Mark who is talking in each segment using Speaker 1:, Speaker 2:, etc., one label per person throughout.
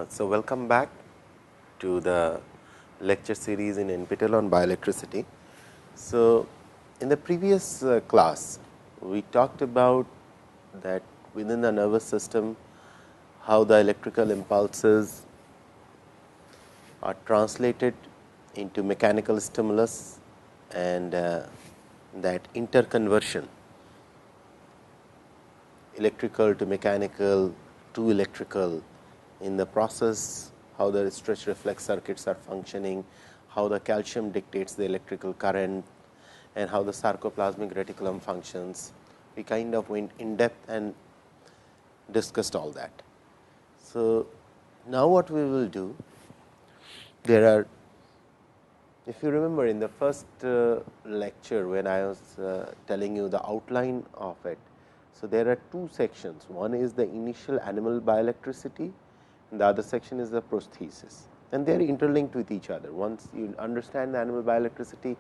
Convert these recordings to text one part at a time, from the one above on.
Speaker 1: So, welcome back to the lecture series in NPTEL on bioelectricity. So, in the previous class, we talked about that within the nervous system, how the electrical impulses are translated into mechanical stimulus, and that interconversion, electrical to mechanical to electrical, in the process how the stretch reflex circuits are functioning, how the calcium dictates the electrical current, and how the sarcoplasmic reticulum functions. We kind of went in depth and discussed all that. So, now what we will do, there are, if you remember in the first lecture when I was telling you the outline of it. So, there are two sections, one is the initial animal bioelectricity, and the other section is the prosthesis, and they are interlinked with each other. Once you understand the animal bioelectricity,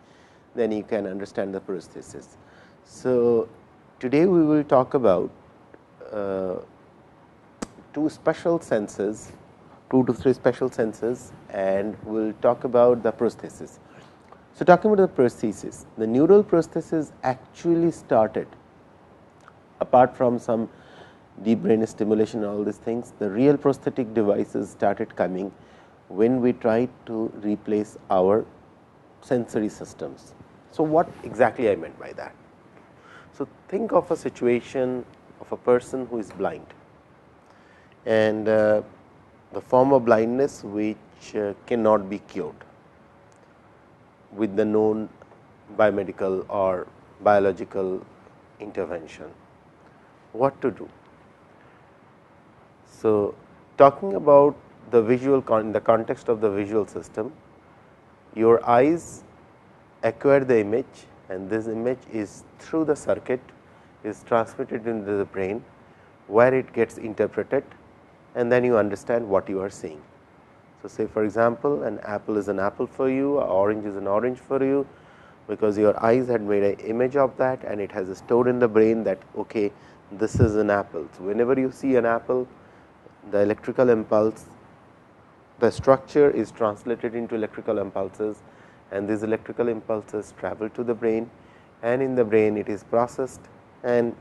Speaker 1: then you can understand the prosthesis. So, today we will talk about two special senses, 2 to 3 special senses, and we will talk about the prosthesis. So, talking about the prosthesis, the neural prosthesis actually started, apart from some deep brain stimulation and all these things, the real prosthetic devices started coming when we tried to replace our sensory systems. So, what exactly I meant by that? So, think of a situation of a person who is blind, and the form of blindness which cannot be cured with the known biomedical or biological intervention. What to do? So, talking about the visual in the context of the visual system, your eyes acquire the image, and this image is through the circuit is transmitted into the brain, where it gets interpreted, and then you understand what you are seeing. So, say for example, an apple is an apple for you, an orange is an orange for you, because your eyes had made an image of that, and it has stored in the brain that okay, this is an apple. So, whenever you see an apple, the electrical impulse, the structure is translated into electrical impulses, and these electrical impulses travel to the brain, and in the brain it is processed, and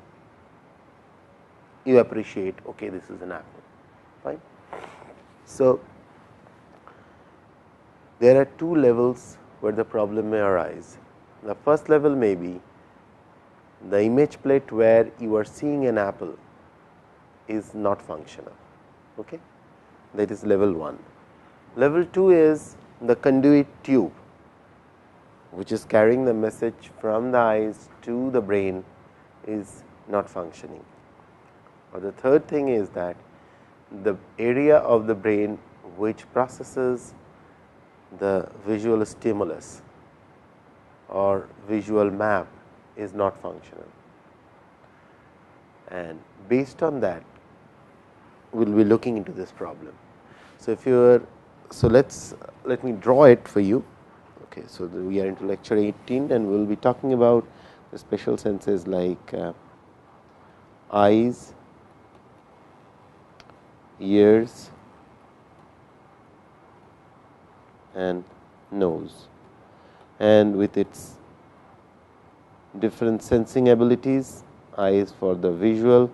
Speaker 1: you appreciate okay, this is an apple, fine. So, there are two levels where the problem may arise. The first level may be the image plate where you are seeing an apple is not functional. Okay? That is level 1. Level 2 is the conduit tube, which is carrying the message from the eyes to the brain, is not functioning. Or the third thing is that the area of the brain which processes the visual stimulus or visual map is not functional, and based on that we will be looking into this problem. So, if you are, so let me draw it for you. Okay, so we are into lecture 18, and we will be talking about the special senses like eyes, ears, and nose, and with its different sensing abilities. Eyes for the visual,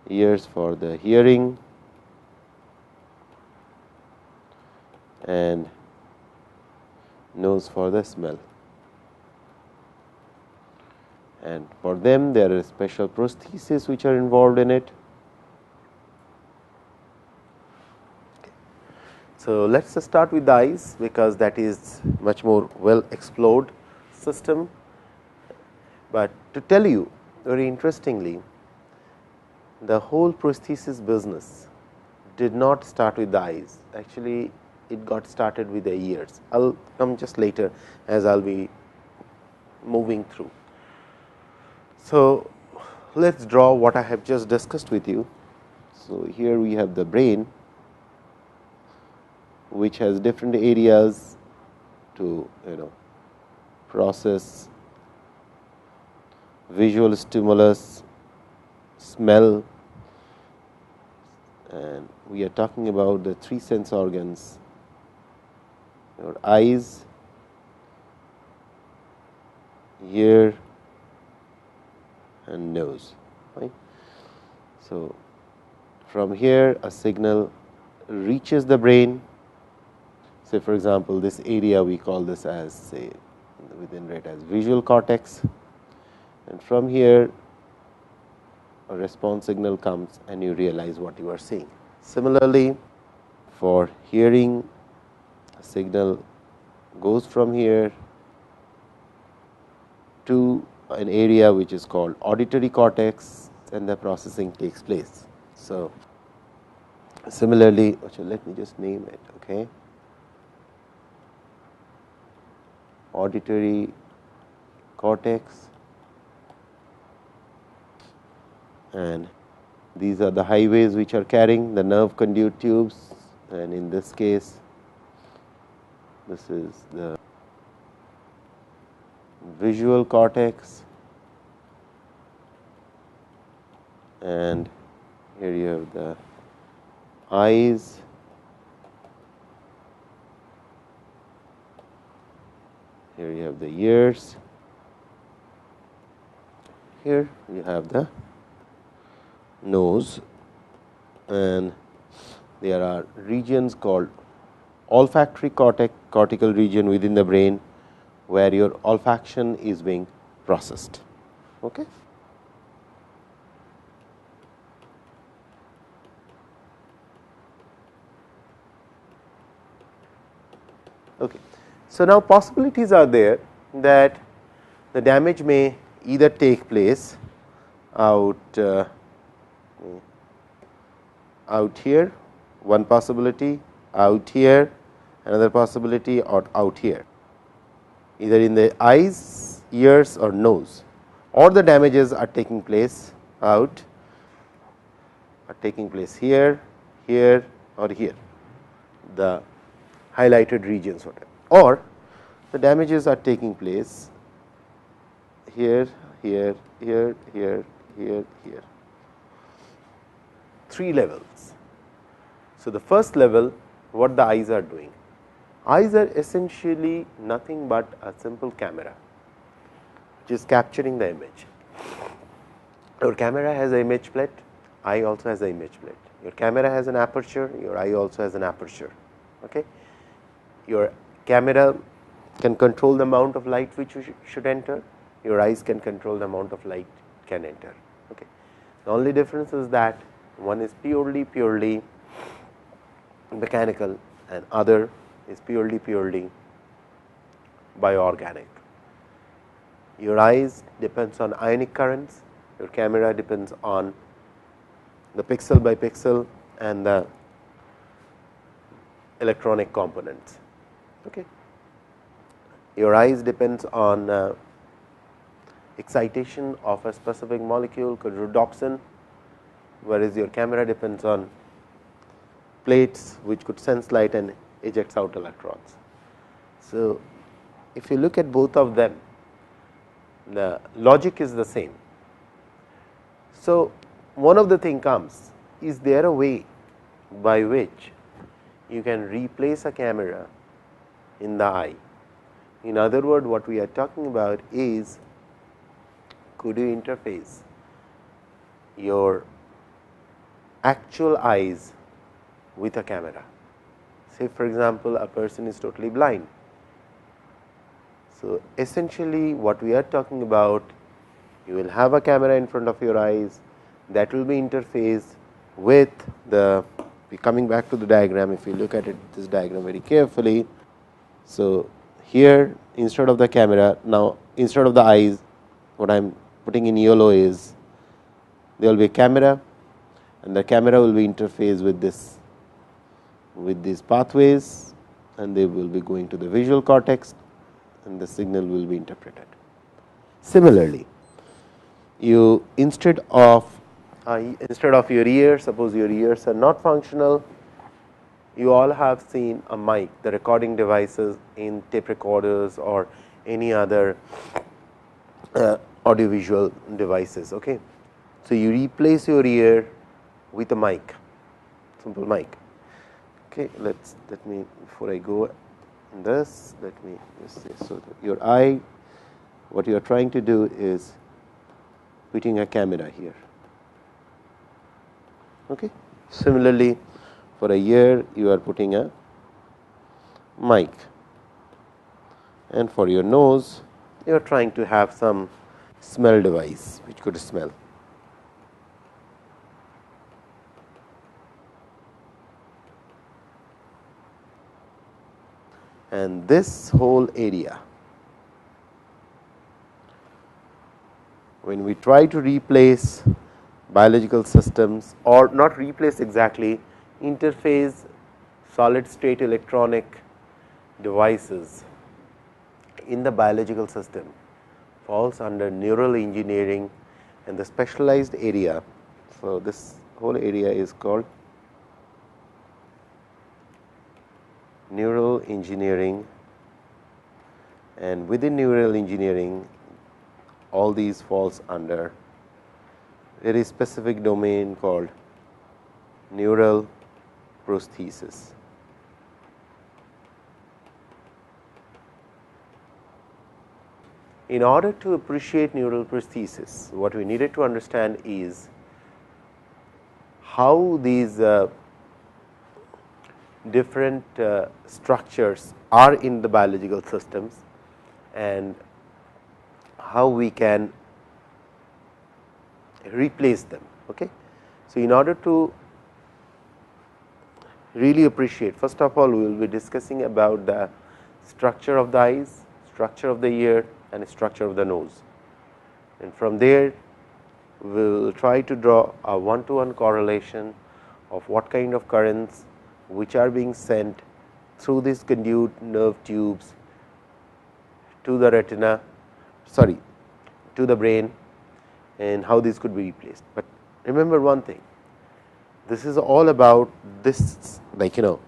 Speaker 1: ears for the hearing, and nose for the smell. And for them there are special prostheses which are involved in it. So, let us start with the eyes, because that is much more well explored system. But to tell you very interestingly, the whole prosthesis business did not start with the eyes. Actually, it got started with the ears. I will come just later as I will be moving through. So, let us draw what I have just discussed with you. So, here we have the brain, which has different areas to process visual stimulus, smell, and we are talking about the three sense organs: your eyes, ear, and nose, right. So, from here a signal reaches the brain. Say for example, this area we call this as, say, within it as visual cortex, and from here a response signal comes and you realize what you are seeing. Similarly, for hearing, a signal goes from here to an area which is called auditory cortex, and the processing takes place. So, similarly, let me just name it, okay. Auditory cortex, and these are the highways which are carrying the nerve conduit tubes, and in this case this is the visual cortex, and here you have the eyes, here you have the ears, here you have the nose, and there are regions called olfactory cortical region within the brain, where your olfaction is being processed. Okay. Okay. So, now possibilities are there that the damage may either take place out here, one possibility, out here, another possibility, or out here, either in the eyes, ears, or nose, or the damages are taking place out, are taking place here, here, or here, the highlighted regions, whatever, or the damages are taking place here, here, here, here, here, here. 3 levels. So, the first level, what the eyes are doing? Eyes are essentially nothing but a simple camera which is capturing the image. Your camera has an image plate, eye also has an image plate. Your camera has an aperture, your eye also has an aperture. Okay. Your camera can control the amount of light which you should enter, your eyes can control the amount of light can enter. Okay. The only difference is that one is purely mechanical and other is purely bioorganic. Your eyes depends on ionic currents, your camera depends on the pixel by pixel and the electronic components. Okay. Your eyes depends on excitation of a specific molecule called rhodopsin, whereas your camera depends on plates which could sense light and ejects out electrons. So, if you look at both of them, the logic is the same. So, one of the thing comes, is there a way by which you can replace a camera in the eye? In other words, what we are talking about is, could you interface your actual eyes with a camera? Say for example, a person is totally blind. So, essentially what we are talking about, you will have a camera in front of your eyes that will be interfaced with the, coming back to the diagram, if you look at it, this diagram very carefully. So, here instead of the camera, now instead of the eyes, what I am putting in yellow is, there will be a camera and the camera will be interfaced with this, with these pathways, and they will be going to the visual cortex and the signal will be interpreted. Similarly, you instead of your ears, suppose your ears are not functional, you all have seen a mic, the recording devices in tape recorders or any other audiovisual devices. Okay. So, you replace your ear with a mic simple mic. Okay, let me, before I go in this, let me just say, so that your eye, what you are trying to do is putting a camera here. Okay. Similarly, for a ear you are putting a mic, and for your nose you are trying to have some smell device which could smell. And this whole area, when we try to replace biological systems, or not replace exactly, interface solid state electronic devices in the biological system, falls under neural engineering, and the specialized area. So, this whole area is called neural engineering, and within neural engineering all these falls under very specific domain called neural prosthesis. In order to appreciate neural prosthesis, what we needed to understand is how these different structures are in the biological systems, and how we can replace them. Okay. So, in order to really appreciate, first of all we will be discussing about the structure of the eyes, structure of the ear, and structure of the nose, and from there we will try to draw a one-to-one correlation of what kind of currents which are being sent through these conduit nerve tubes to the retina, sorry, to the brain, and how these could be replaced. But remember one thing, this is all about this, like the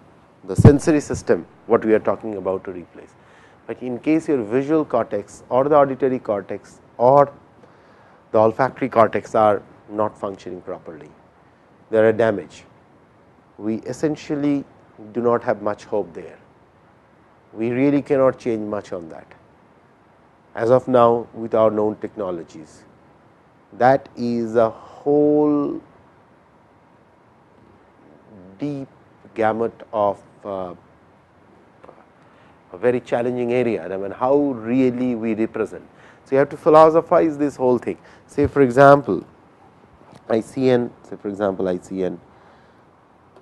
Speaker 1: sensory system what we are talking about to replace. But in case your visual cortex or the auditory cortex or the olfactory cortex are not functioning properly, there are damage, we essentially do not have much hope there. We really cannot change much on that as of now with our known technologies. That is a whole deep gamut of a very challenging area. I mean, how really we represent. So, you have to philosophize this whole thing. Say for example, I see an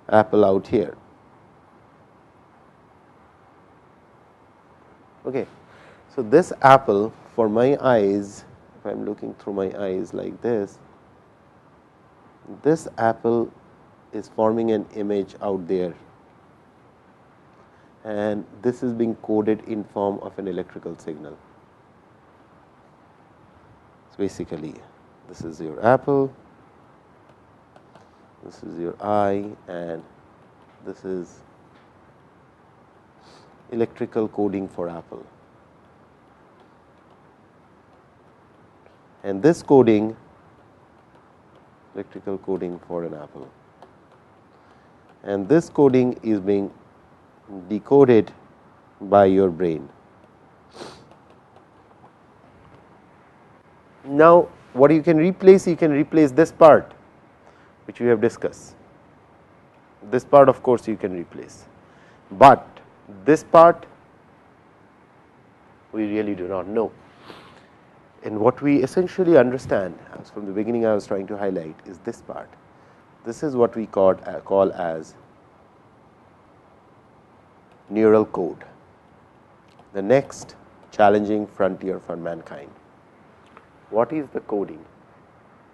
Speaker 1: apple out here. Okay. So, this apple for my eyes, if I am looking through my eyes like this apple is forming an image out there, and this is being coded in form of an electrical signal. So, basically this is your apple, this is your eye, and this is electrical coding for apple, and this coding, electrical coding for an apple, and this coding is being decoded by your brain. Now, what you can replace? You can replace this part which we have discussed. This part of course you can replace, but this part we really do not know. And what we essentially understand, as from the beginning I was trying to highlight, is this part. This is what we call as neural code, the next challenging frontier for mankind. What is the coding?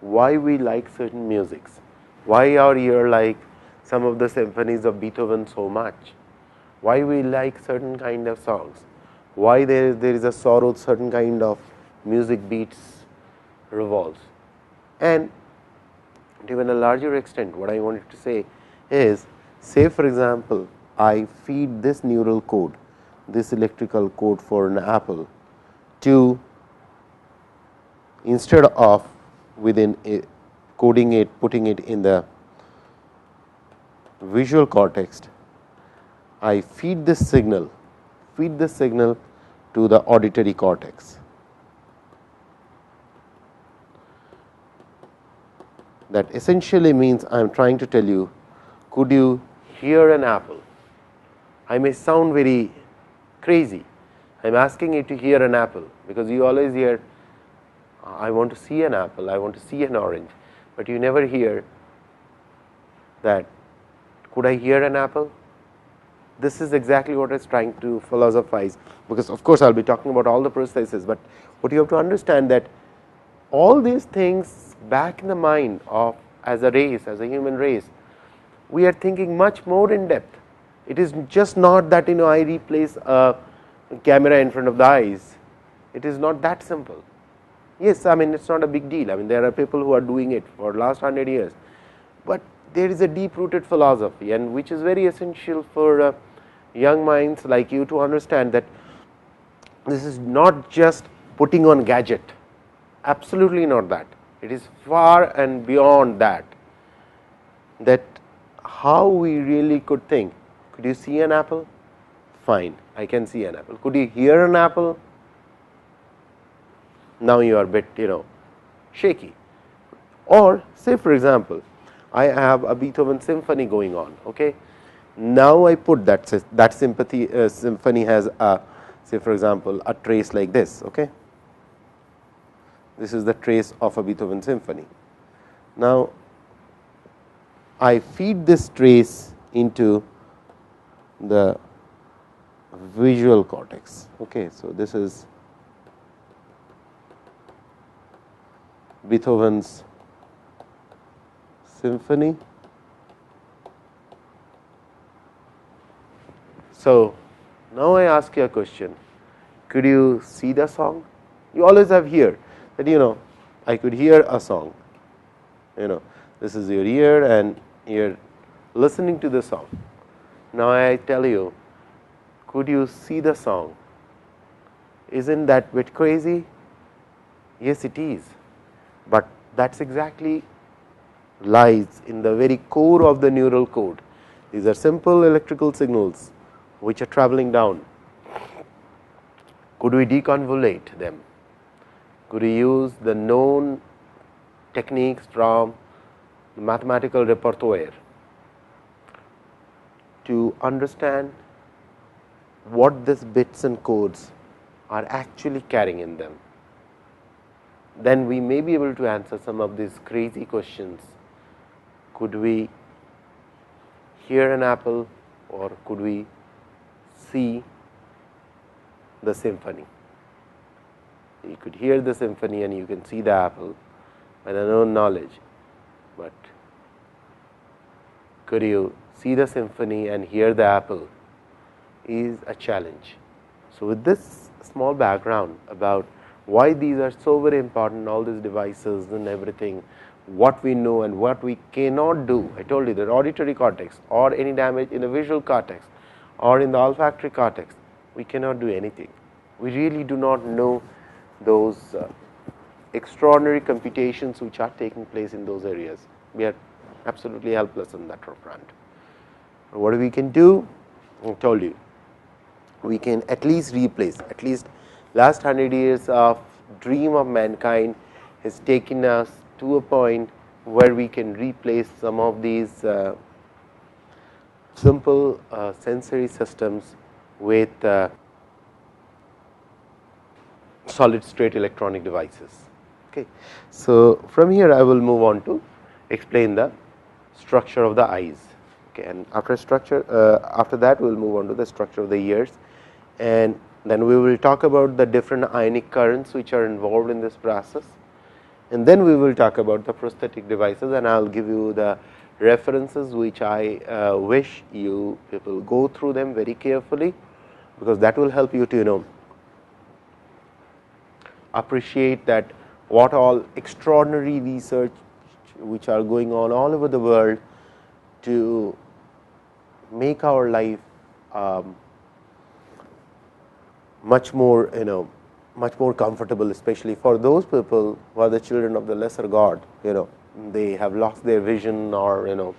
Speaker 1: Why we like certain musics? Why our ear like some of the symphonies of Beethoven so much? Why we like certain kind of songs? Why there is a sorrow, certain kind of music beats revolves? And to even a larger extent, what I wanted to say is, say for example, I feed this neural code, this electrical code for an apple, to, instead of within coding it, putting it in the visual cortex, I feed this signal to the auditory cortex. That essentially means I am trying to tell you, could you hear an apple? I may sound very crazy. I am asking you to hear an apple, because you always hear, I want to see an apple, I want to see an orange, but you never hear that, could I hear an apple? This is exactly what I was trying to philosophize, because of course I will be talking about all the processes, but what you have to understand that all these things back in the mind of, as a race, as a human race, we are thinking much more in depth. It is just not that I replace a camera in front of the eyes. It is not that simple. Yes, I mean, it's not a big deal. I mean, there are people who are doing it for last 100 years, but there is a deep rooted philosophy, and which is very essential for young minds like you to understand that this is not just putting on gadget, absolutely not that. It is far and beyond that, that how we really could think. Could you see an apple? Fine, I can see an apple. Could you hear an apple? Now you are a bit shaky. Or say for example, I have a Beethoven symphony going on. Okay, now I put that symphony has a, say for example, a trace like this. Okay, this is the trace of a Beethoven symphony. Now I feed this trace into the visual cortex. Okay, so this is Beethoven's symphony. So now I ask you a question, could you see the song? You always have here that I could hear a song, this is your ear and you're listening to the song. Now I tell you, could you see the song? Isn't that bit crazy? Yes, it is, but that's exactly lies in the very core of the neural code. These are simple electrical signals which are traveling down. Could we deconvolute them? Could we use the known techniques from the mathematical repertoire to understand what these bits and codes are actually carrying in them? Then we may be able to answer some of these crazy questions. Could we hear an apple, or could we see the symphony? You could hear the symphony and you can see the apple by the known knowledge, but could you see the symphony and hear the apple is a challenge. So with this small background about why these are so very important, all these devices and everything, what we know and what we cannot do. I told you that auditory cortex or any damage in the visual cortex or in the olfactory cortex, we cannot do anything. We really do not know those extraordinary computations which are taking place in those areas. We are absolutely helpless on that front. What we can do, I told you, we can at least replace, at least last 100 years of dream of mankind has taken us to a point where we can replace some of these simple sensory systems with solid state electronic devices. Okay. So from here I will move on to explain the structure of the eyes. Okay. And after that we will move on to the structure of the ears, and then we will talk about the different ionic currents which are involved in this process, and then we will talk about the prosthetic devices, and I will give you the references which I wish you people go through them very carefully, because that will help you to appreciate that what all extraordinary research which are going on all over the world to make our life much more much more comfortable, especially for those people who are the children of the lesser God. They have lost their vision, or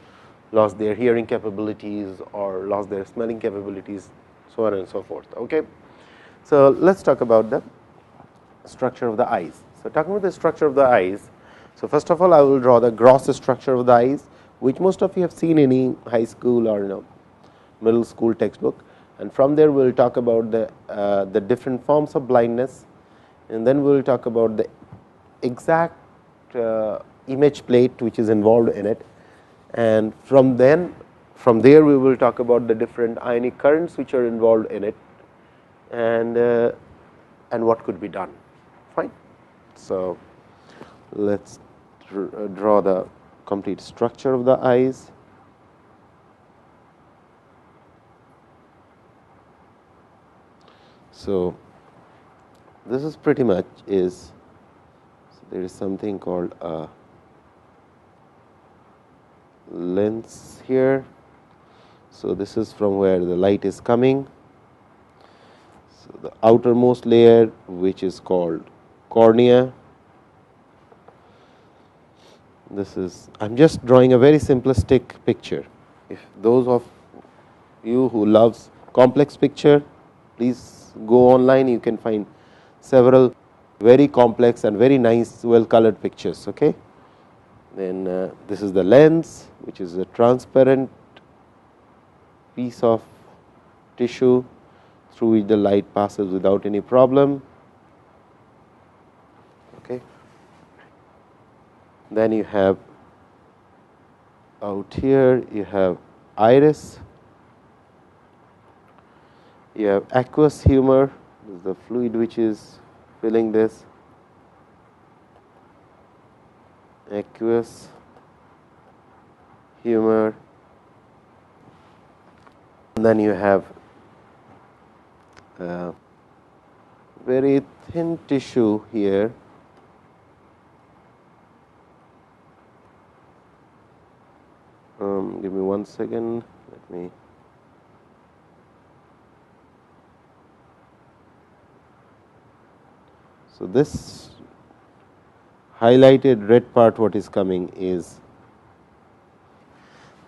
Speaker 1: lost their hearing capabilities or lost their smelling capabilities, so on and so forth. Okay. So, let us talk about the structure of the eyes. So, talking about the structure of the eyes. So, first of all, I will draw the gross structure of the eyes, which most of you have seen in any high school or middle school textbook, and from there we will talk about the different forms of blindness, and then we will talk about the exact image plate which is involved in it, and from there we will talk about the different ionic currents which are involved in it, and what could be done. Fine. So, let us draw the complete structure of the eyes. So, this is pretty much is, so there is something called a lens here. So, this is from where the light is coming. So, the outermost layer, which is called cornea. This is, I am just drawing a very simplistic picture. If those of you who loves complex picture, please go online, you can find several very complex and very nice well colored pictures. Okay. Then this is the lens, which is a transparent piece of tissue through which the light passes without any problem. Okay. Then you have out here, you have iris, you have aqueous humor, this is the fluid which is filling this, aqueous humor, and then you have very thin tissue here, give me 1 second, let me. So, this highlighted red part what is coming is,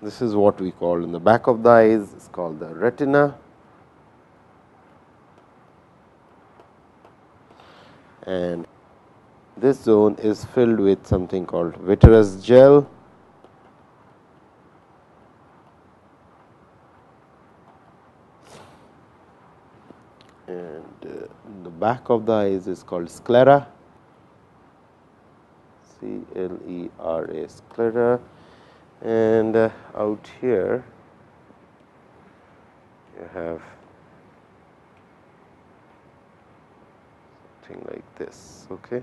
Speaker 1: this is what we call in the back of the eyes, is called the retina, and this zone is filled with something called vitreous gel. And the back of the eyes is called sclera, C-L-E-R-A, sclera, and out here you have something like this. Okay.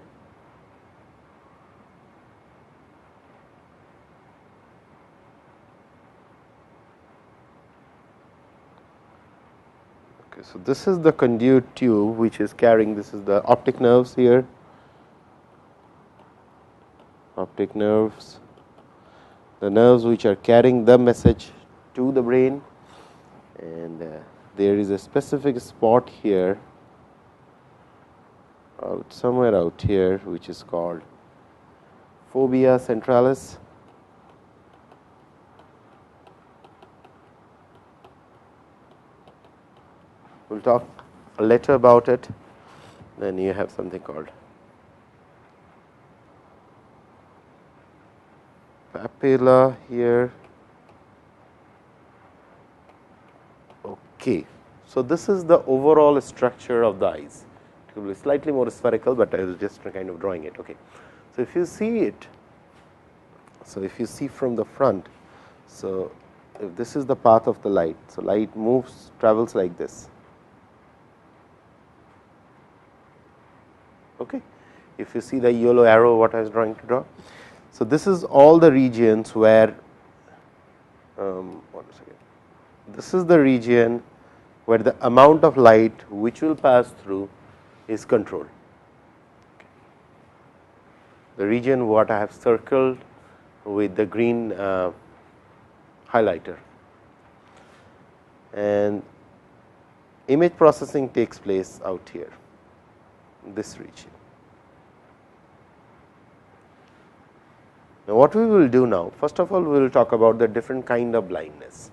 Speaker 1: So, this is the conduit tube which is carrying, this is the optic nerves here, optic nerves, the nerves which are carrying the message to the brain, and there is a specific spot here, somewhere out here, which is called fovea centralis. We will talk later about it. Then you have something called papilla here. Okay. So, this is the overall structure of the eyes. It will be slightly more spherical, but I was just kind of drawing it. Okay. So, if you see it, so if you see from the front, so if this is the path of the light, so light moves, travels like this. Okay. If you see the yellow arrow what I was trying to draw. So, this is all the regions where, 1 second, this is the region where the amount of light which will pass through is controlled. The region what I have circled with the green highlighter, and image processing takes place out here, this region. Now, what we will do now, first of all, we will talk about the different kind of blindness.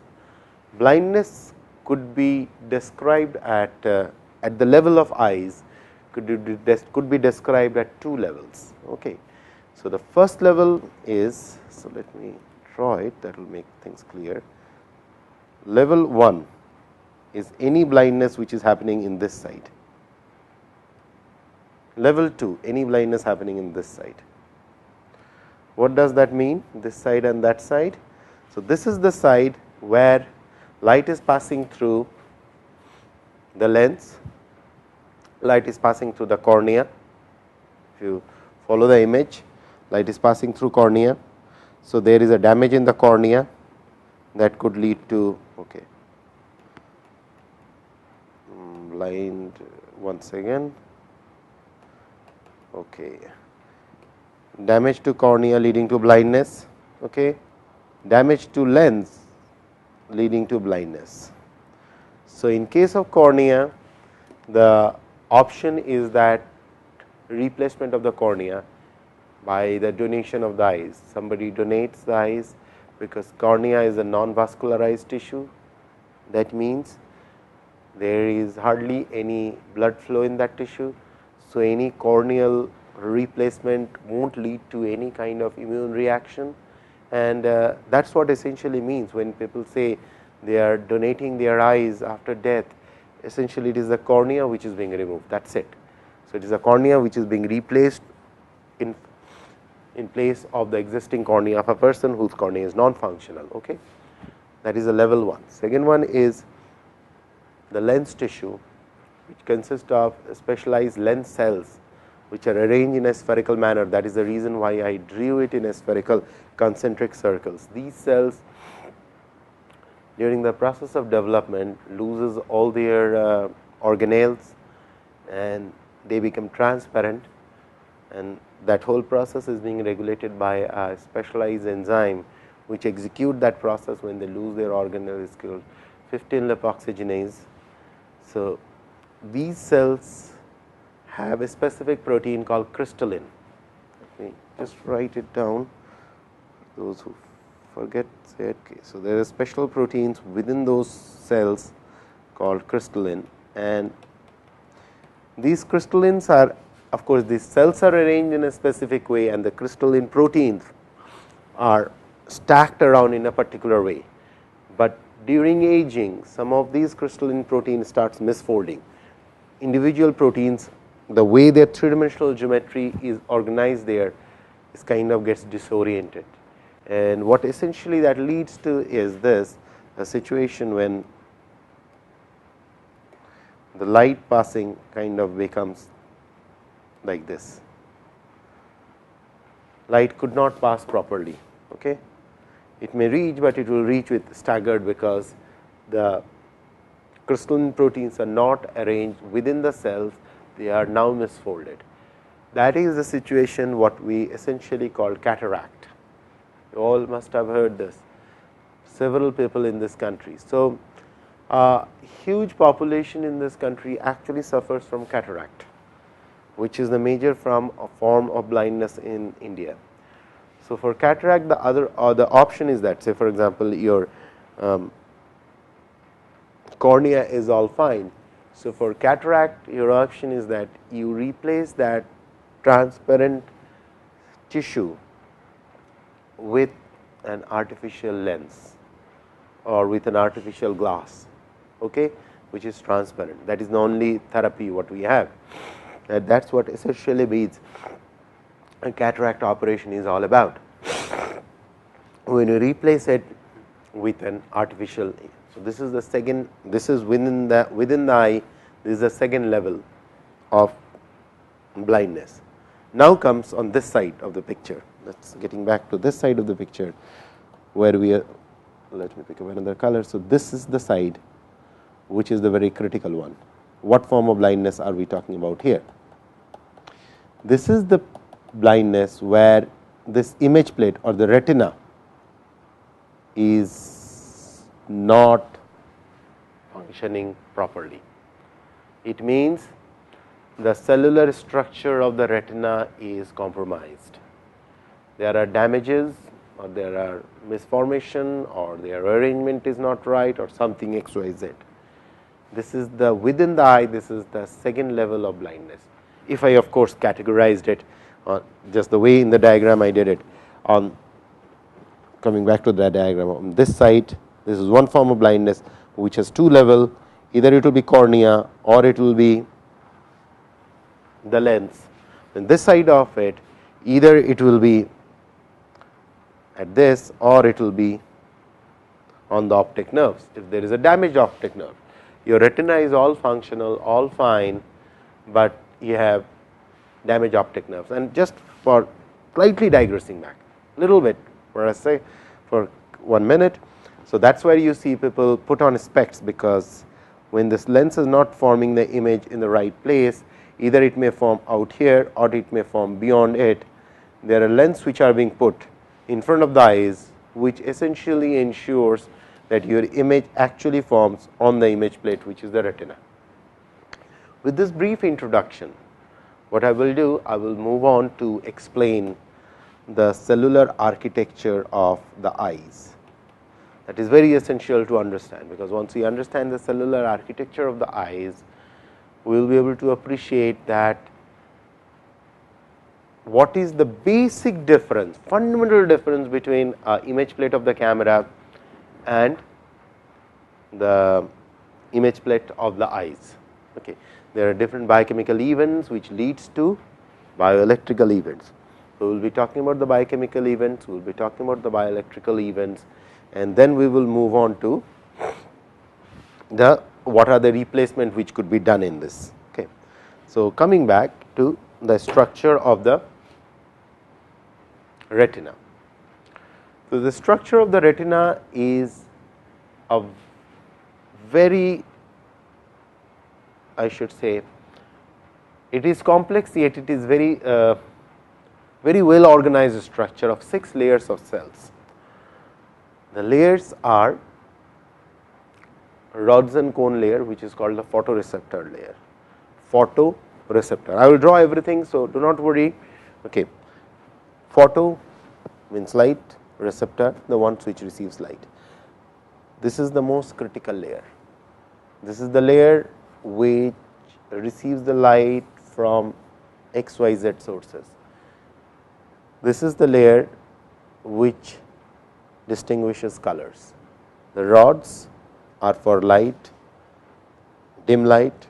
Speaker 1: Blindness could be described at the level of eyes, could be described at two levels. Okay. So, the first level is, so let me draw it, that will make things clear. Level 1 is any blindness which is happening in this side. Level 2, any blindness happening in this side. What does that mean? This side and that side. So, this is the side where light is passing through the lens, light is passing through the cornea. If you follow the image, light is passing through cornea. So, there is a damage in the cornea that could lead to, okay, blind once again, okay, damage to cornea leading to blindness, okay, damage to lens leading to blindness. So, in case of cornea, the option is that replacement of the cornea by the donation of the eyes. Somebody donates the eyes, because cornea is a non-vascularized tissue. That means there is hardly any blood flow in that tissue. So, any corneal replacement won't lead to any kind of immune reaction, and that is what essentially means when people say they are donating their eyes after death. Essentially, it is the cornea which is being removed, that is it. So, it is a cornea which is being replaced in place of the existing cornea of a person whose cornea is non-functional. Okay. That is a level 1. Second one is the lens tissue, which consists of specialized lens cells which are arranged in a spherical manner. That is the reason why I drew it in a spherical concentric circles. These cells, during the process of development, loses all their organelles and they become transparent, and that whole process is being regulated by a specialized enzyme which execute that process when they lose their organelle, is called 15-lipoxygenase. So, these cells have a specific protein called crystallin. Let me just write it down, those who forget, say, okay. So, there are special proteins within those cells called crystallin, and these crystallins are, of course, these cells are arranged in a specific way, and the crystalline proteins are stacked around in a particular way. But during aging, some of these crystalline proteins starts misfolding. Individual proteins, the way their three-dimensional geometry is organized there, is kind of gets disoriented, and what essentially that leads to is this, a situation when the light passing kind of becomes like this. Light could not pass properly. Okay. It may reach, but it will reach with staggered, because the crystalline proteins are not arranged within the cells, they are now misfolded. That is the situation what we essentially call cataract. You all must have heard this, several people in this country. So, a huge population in this country actually suffers from cataract, which is the major form of blindness in India. So, for cataract, the option is that, say for example, your cornea is all fine. So, for cataract, your option is that you replace that transparent tissue with an artificial lens or with an artificial glass, okay, which is transparent. That is the only therapy what we have. That is what essentially means a cataract operation is all about. When you replace it with an artificial, so this is the second, this is within the eye, this is the second level of blindness. Now comes on this side of the picture. Let's getting back to this side of the picture where we are. Let me pick up another color. So, this is the side which is the very critical one. What form of blindness are we talking about here? This is the blindness where this image plate or the retina is not functioning properly. It means the cellular structure of the retina is compromised. there are damages or there are misformation or their arrangement is not right or something XYZ. This is the within the eye, this is the second level of blindness. If I of course categorized it just the way in the diagram I did it, on coming back to the diagram, on this side this is one form of blindness which has two level, either it will be cornea or it will be the lens. And this side of it, either it will be at this or it will be on the optic nerves. If there is a damaged optic nerve, your retina is all functional, all fine, but you have damaged optic nerves. And just for slightly digressing back a little bit, for us say for 1 minute. So, that is where you see people put on specs, because when this lens is not forming the image in the right place, either it may form out here or it may form beyond it. There are lenses which are being put in front of the eyes, which essentially ensures that your image actually forms on the image plate, which is the retina. With this brief introduction, what I will do, I will move on to explain the cellular architecture of the eyes. That is very essential to understand, because once we understand the cellular architecture of the eyes, we will be able to appreciate that what is the basic difference, fundamental difference between image plate of the camera and the image plate of the eyes. Okay. There are different biochemical events which leads to bioelectrical events. So, we will be talking about the biochemical events, we will be talking about the bioelectrical events, and then we will move on to the what are the replacement which could be done in this. Okay. So, coming back to the structure of the retina. So, the structure of the retina is a very, I should say, it is complex, yet it is very very well organized structure of 6 layers of cells. The layers are rods and cone layer, which is called the photoreceptor layer. Photoreceptor. I will draw everything, so do not worry. Okay. Photo means light, receptor the ones which receives light. This is the most critical layer. This is the layer which receives the light from XYZ sources. This is the layer which distinguishes colors. The rods are for light, dim light,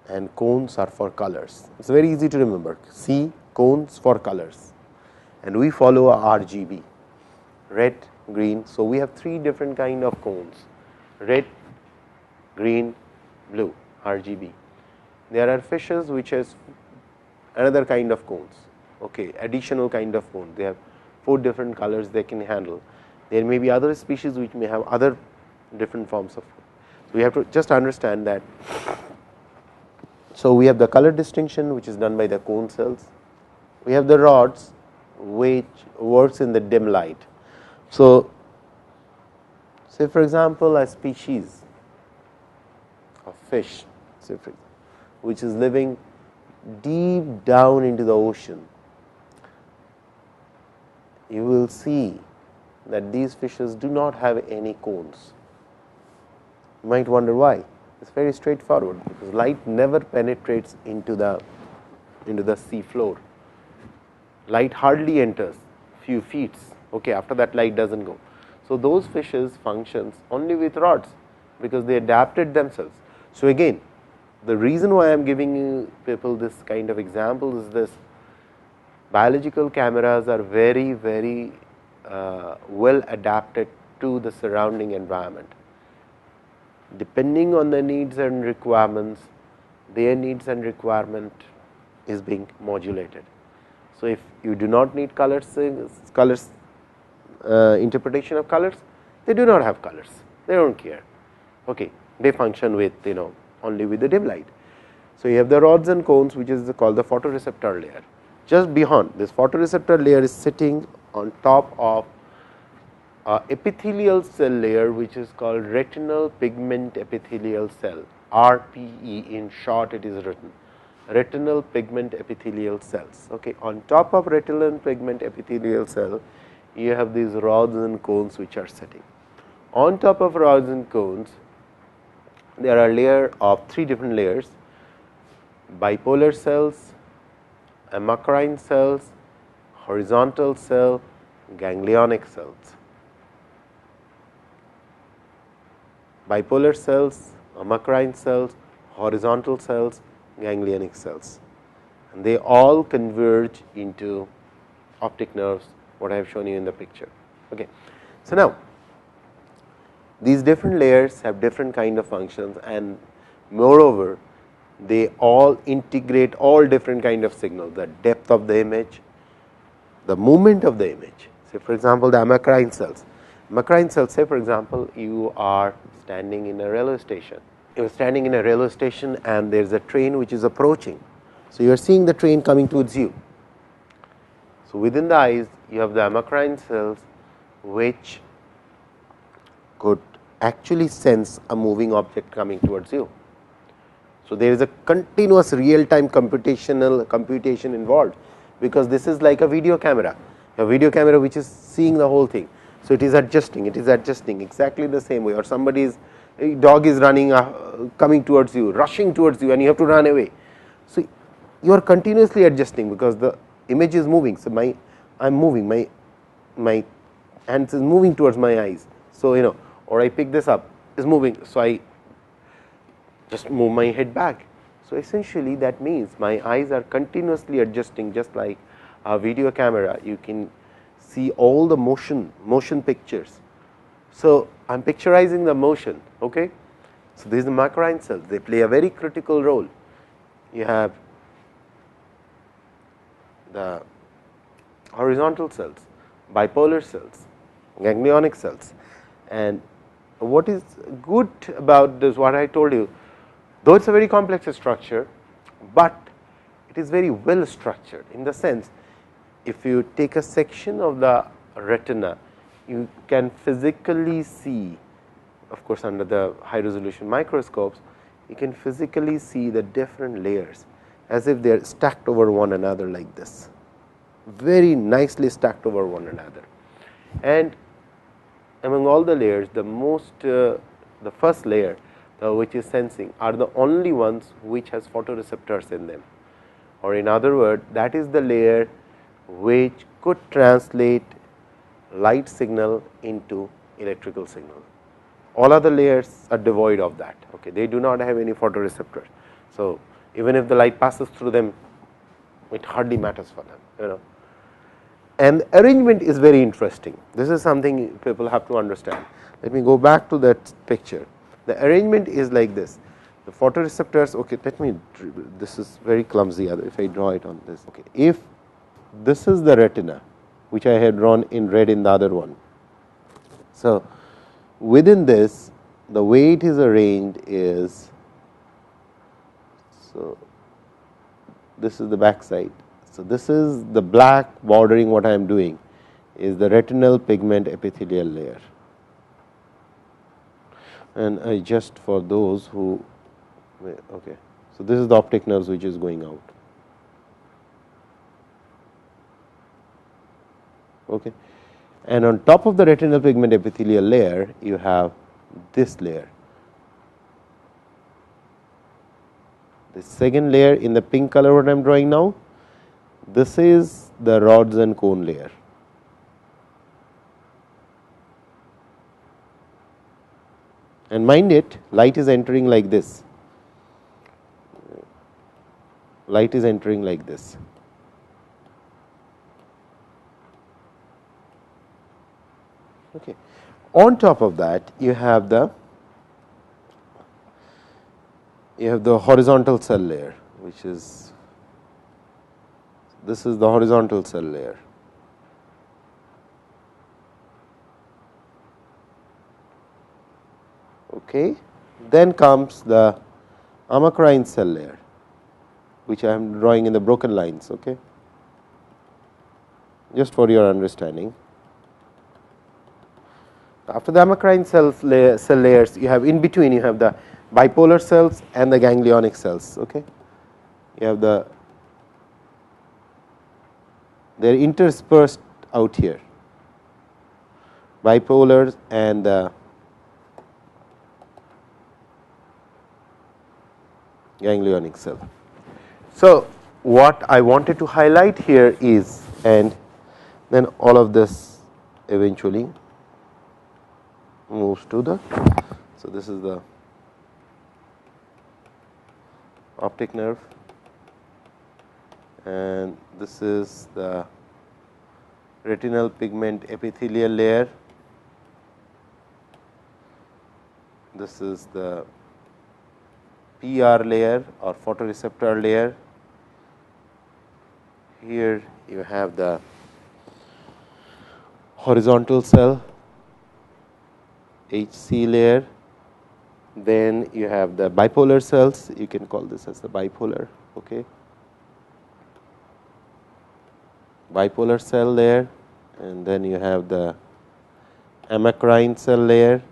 Speaker 1: and cones are for colors. It is very easy to remember. C, cones for colors, and we follow a RGB, red, green. So, we have 3 different kind of cones: red, green, blue, RGB. There are fishes which has another kind of cones, okay, additional kind of cone. They have 4 different colors they can handle. There may be other species which may have other different forms of. So, we have to just understand that. So, we have the color distinction which is done by the cone cells. We have the rods which works in the dim light. So, say for example, a species of fish, say for example, which is living deep down into the ocean, you will see that these fishes do not have any cones. You might wonder why. It is very straightforward, because light never penetrates into the sea floor. Light hardly enters few feet, okay, after that light does not go. So, those fishes functions only with rods, because they adapted themselves. So, again, the reason why I am giving you people this kind of example is this: biological cameras are very, very well adapted to the surrounding environment. Depending on the needs and requirements, their needs and requirement is being modulated. So, if you do not need colors interpretation of colors, they do not have colors, they do not care, okay. They function with only with the dim light. So, you have the rods and cones, which is called the photoreceptor layer. Just beyond this photoreceptor layer is sitting on top of epithelial cell layer, which is called retinal pigment epithelial cell, RPE in short it is written. retinal pigment epithelial cells. Okay. On top of retinal pigment epithelial cell, you have these rods and cones which are sitting. On top of rods and cones, there are layer of 3 different layers: bipolar cells, amacrine cells, horizontal cell, ganglionic cells. Bipolar cells, amacrine cells, horizontal cells, ganglionic cells, and they all converge into optic nerves, what I have shown you in the picture. Okay. So, now these different layers have different kind of functions, and moreover they all integrate all different kind of signals, the depth of the image, the movement of the image. Say for example, the amacrine cells. Amacrine cells, say for example, you are standing in a railway station. You are standing in a railway station and there is a train which is approaching. So, you are seeing the train coming towards you. So, within the eyes you have the amacrine cells which could actually sense a moving object coming towards you. So, there is a continuous real time computation involved, because this is like a video camera which is seeing the whole thing. So, it is adjusting exactly the same way, or a dog is running coming towards you, rushing towards you, and you have to run away. So, you are continuously adjusting because the image is moving. So, I am moving, my hands is moving towards my eyes. So, or I pick this up, is moving. So, I just move my head back. So, essentially that means my eyes are continuously adjusting, just like a video camera. You can see all the motion pictures. So, I am picturizing the motion. Okay. So, these are the amacrine cells, they play a very critical role. You have the horizontal cells, bipolar cells, ganglionic cells, and what is good about this, what I told you, though it is a very complex structure, but it is very well structured, in the sense, if you take a section of the retina, you can physically see, of course under the high resolution microscopes, you can physically see the different layers as if they are stacked over one another like this, very nicely stacked over one another. And among all the layers, the first layer, which is sensing, are the only ones which has photoreceptors in them, or in other words, that is the layer which could translate light signal into electrical signal. All other layers are devoid of that. Okay, they do not have any photoreceptors. So, even if the light passes through them, it hardly matters for them. And the arrangement is very interesting. This is something people have to understand. Let me go back to that picture. The arrangement is like this. The photoreceptors. Okay, this is very clumsy if I draw it on this. Okay, if this is the retina, which I had drawn in red in the other one. So, within this, the way it is arranged is, so this is the back side. So, this is the black bordering what I am doing is the retinal pigment epithelial layer, and I just for those who, okay. So, this is the optic nerves which is going out. Okay. And on top of the retinal pigment epithelial layer, you have this layer. The second layer in the pink color what I am drawing now, this is the rods and cone layer. And mind it, light is entering like this. Light is entering like this. Okay. On top of that, you have the horizontal cell layer, which is, this is the horizontal cell layer. Okay. Then comes the amacrine cell layer, which I am drawing in the broken lines. Okay. Just for your understanding. After the amacrine cell layers, you have in between, you have the bipolar cells and the ganglionic cells. Okay. you have they are interspersed out here, bipolars and the ganglionic cell. So, what I wanted to highlight here is, and then all of this eventually moves to the, so this is the optic nerve, and this is the retinal pigment epithelial layer, this is the PR layer or photoreceptor layer. Here you have the horizontal cell HC layer, then you have the bipolar cells, you can call this as the bipolar, okay. Bipolar cell layer, and then you have the amacrine cell layer,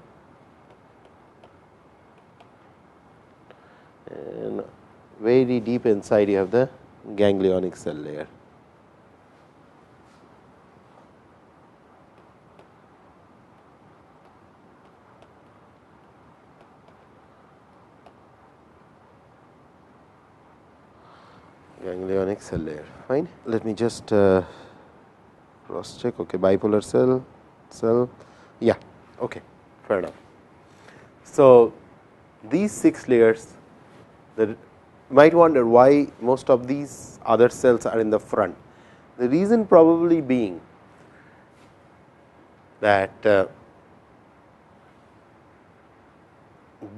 Speaker 1: and very deep inside you have the ganglionic cell layer. Ganglionic cell layer, fine. Let me just cross check. Okay, bipolar cell, yeah, okay, fair enough. So, these 6 layers, you might wonder why most of these other cells are in the front. The reason probably being that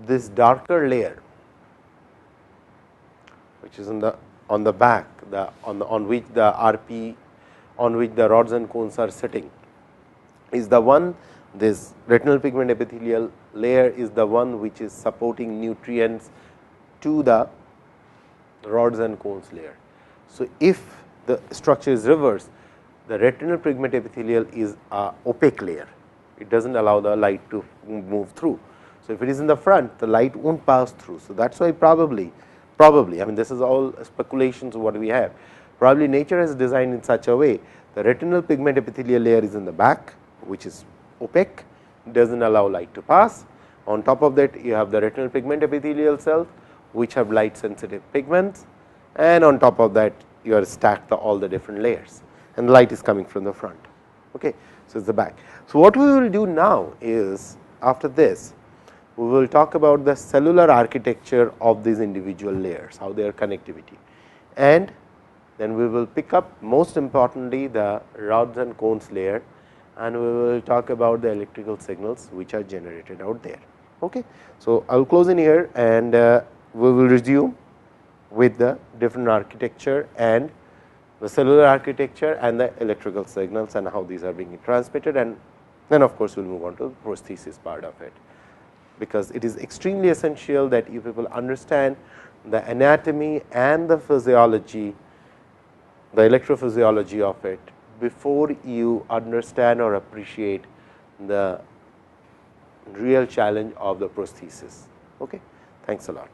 Speaker 1: this darker layer, which is on the back, on which the RP, on which the rods and cones are sitting, is the one, this retinal pigment epithelial layer is the one which is supporting nutrients to the rods and cones layer. So, if the structure is reversed, the retinal pigment epithelial is a opaque layer, it does not allow the light to move through. So, if it is in the front, the light will not pass through. So, that is why probably, I mean this is all speculations of what we have, probably nature has designed in such a way the retinal pigment epithelial layer is in the back, which is opaque, does not allow light to pass. On top of that, you have the retinal pigment epithelial cells, which have light sensitive pigments, and on top of that you are stacked all the different layers, and the light is coming from the front. Okay. So, it is the back. So, what we will do now is, after this we will talk about the cellular architecture of these individual layers, how their connectivity, and then we will pick up most importantly the rods and cones layer, and we will talk about the electrical signals which are generated out there. Okay. So, I will close in here, and we will resume with the different architecture and the cellular architecture and the electrical signals and how these are being transmitted, and then of course, we will move on to the prosthesis part of it, because it is extremely essential that you people understand the anatomy and the physiology, the electrophysiology of it before you understand or appreciate the real challenge of the prosthesis. Okay. Thanks a lot.